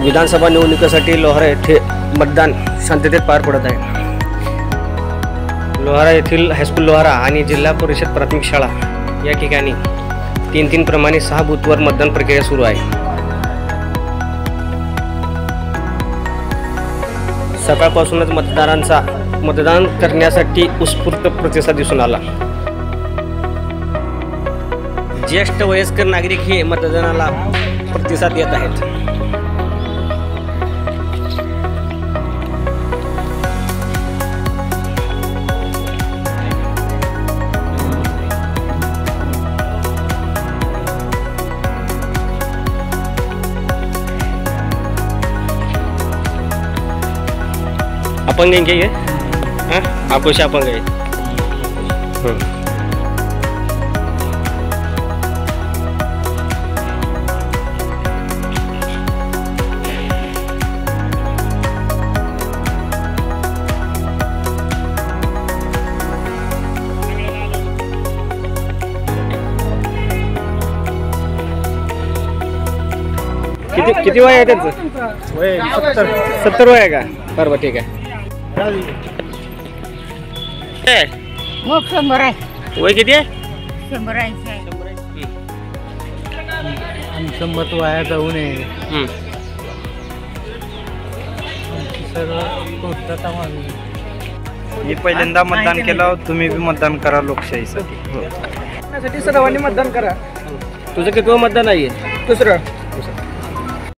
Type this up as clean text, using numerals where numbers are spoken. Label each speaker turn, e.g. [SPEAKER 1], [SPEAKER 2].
[SPEAKER 1] विधानसभा निवडणुकीसाठी लोहारा येथे मतदान शांततेत पार पडत आहे। लोहारा येथील हायस्कूल लोहारा आणि जिल्हा परिषद प्राथमिक शाळा या ठिकाणी 3-3 प्रमाणे 6 बूथवर मतदान प्रक्रिया सुरू आहे। सकाळपासूनच मतदान करण्यासाठी उत्स्फूर्त प्रतिसाद दिसून आला। ज्येष्ठ वयस्कर नागरिक हे मतदानाला प्रतिसाद देत आहेत। अपंग हैं क्या ये? आपको अपंग है? किती वय आहे त्याचं? वय 70 वय आहे का? बरोबर, ठीक आहे।
[SPEAKER 2] मग 100 आहे।
[SPEAKER 1] वय किती आहे?
[SPEAKER 2] 100 आहे।
[SPEAKER 3] 100 वया जाऊ नये।
[SPEAKER 4] मी पहिल्यांदा मतदान केलं, तुम्ही बी मतदान करा लोकशाहीसाठी।
[SPEAKER 3] सर्वांनी मतदान करा।
[SPEAKER 1] तुझं कितवं मतदान आहे?
[SPEAKER 3] 2रं।